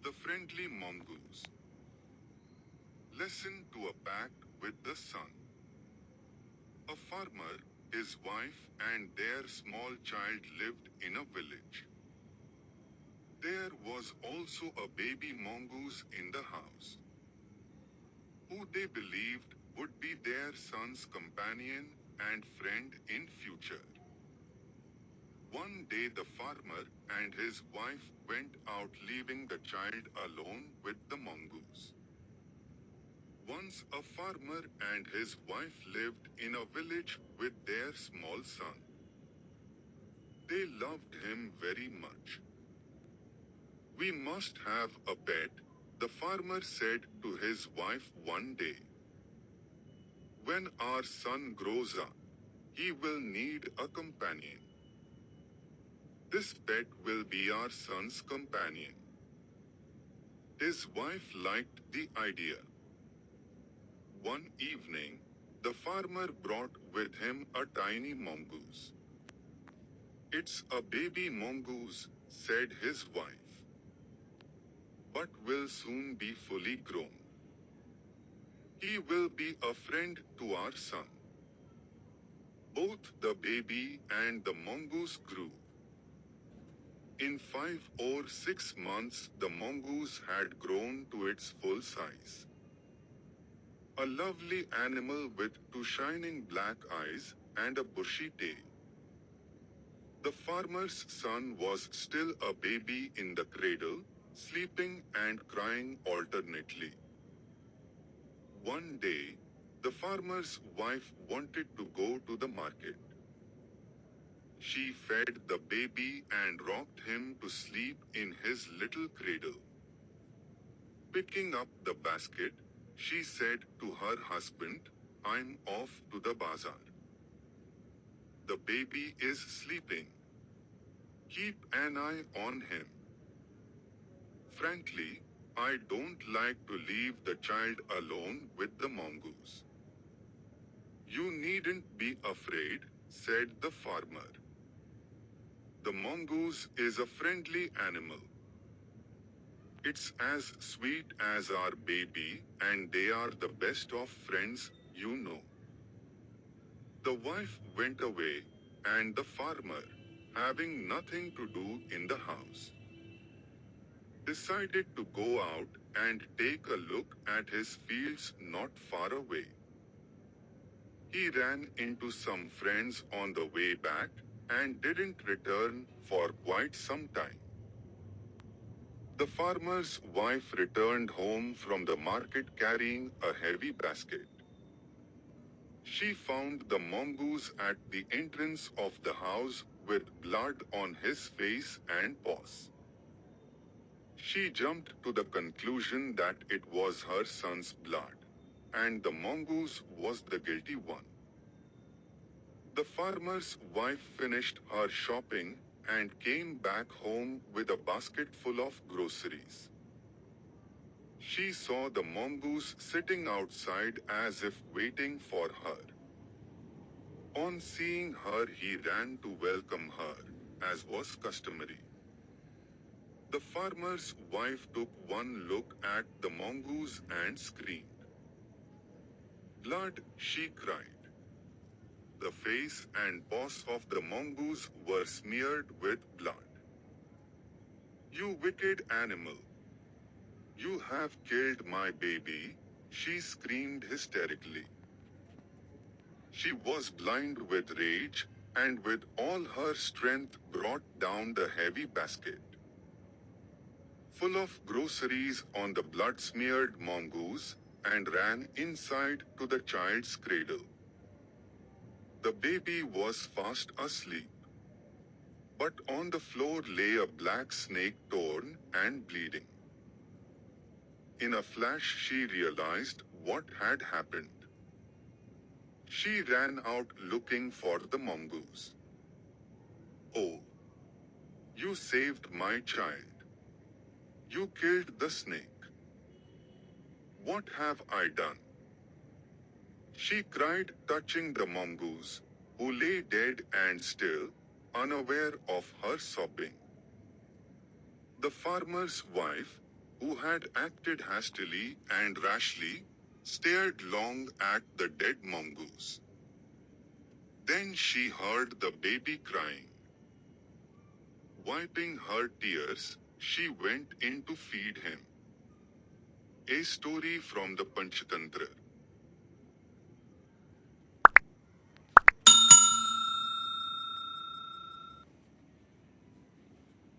The Friendly Mongoose. Lesson to a Pact with the Sun. A farmer, his wife, and their small child lived in a village. There was also a baby mongoose in the house, who they believed would be their son's companion and friend in future. One day the farmer and his wife went out, leaving the child alone with the mongoose. Once a farmer and his wife lived in a village with their small son. They loved him very much. "We must have a pet," the farmer said to his wife one day. "When our son grows up, he will need a companion. This pet will be our son's companion." His wife liked the idea. One evening, the farmer brought with him a tiny mongoose. "It's a baby mongoose," said his wife, "but will soon be fully grown. He will be a friend to our son." Both the baby and the mongoose grew. In 5 or 6 months, the mongoose had grown to its full size. A lovely animal with two shining black eyes and a bushy tail. The farmer's son was still a baby in the cradle, sleeping and crying alternately. One day, the farmer's wife wanted to go to the market. She fed the baby and rocked him to sleep in his little cradle. Picking up the basket, she said to her husband, "I'm off to the bazaar. The baby is sleeping. Keep an eye on him." Frankly, I don't like to leave the child alone with the mongoose. "You needn't be afraid," said the farmer. "The mongoose is a friendly animal. It's as sweet as our baby, and they are the best of friends, you know." The wife went away, and the farmer, having nothing to do in the house, decided to go out and take a look at his fields not far away. He ran into some friends on the way back, and didn't return for quite some time. The farmer's wife returned home from the market carrying a heavy basket. She found the mongoose at the entrance of the house with blood on his face and paws. She jumped to the conclusion that it was her son's blood, and the mongoose was the guilty one. The farmer's wife finished her shopping and came back home with a basket full of groceries. She saw the mongoose sitting outside as if waiting for her. On seeing her, he ran to welcome her, as was customary. The farmer's wife took one look at the mongoose and screamed. "Blood!" she cried. The face and paws of the mongoose were smeared with blood. "You wicked animal! You have killed my baby!" she screamed hysterically. She was blind with rage, and with all her strength brought down the heavy basket full of groceries on the blood-smeared mongoose, and ran inside to the child's cradle. The baby was fast asleep, but on the floor lay a black snake, torn and bleeding. In a flash she realized what had happened. She ran out looking for the mongoose. "Oh! You saved my child. You killed the snake. What have I done?" she cried, touching the mongoose, who lay dead and still, unaware of her sobbing. The farmer's wife, who had acted hastily and rashly, stared long at the dead mongoose. Then she heard the baby crying. Wiping her tears, she went in to feed him. A story from the Panchatantra.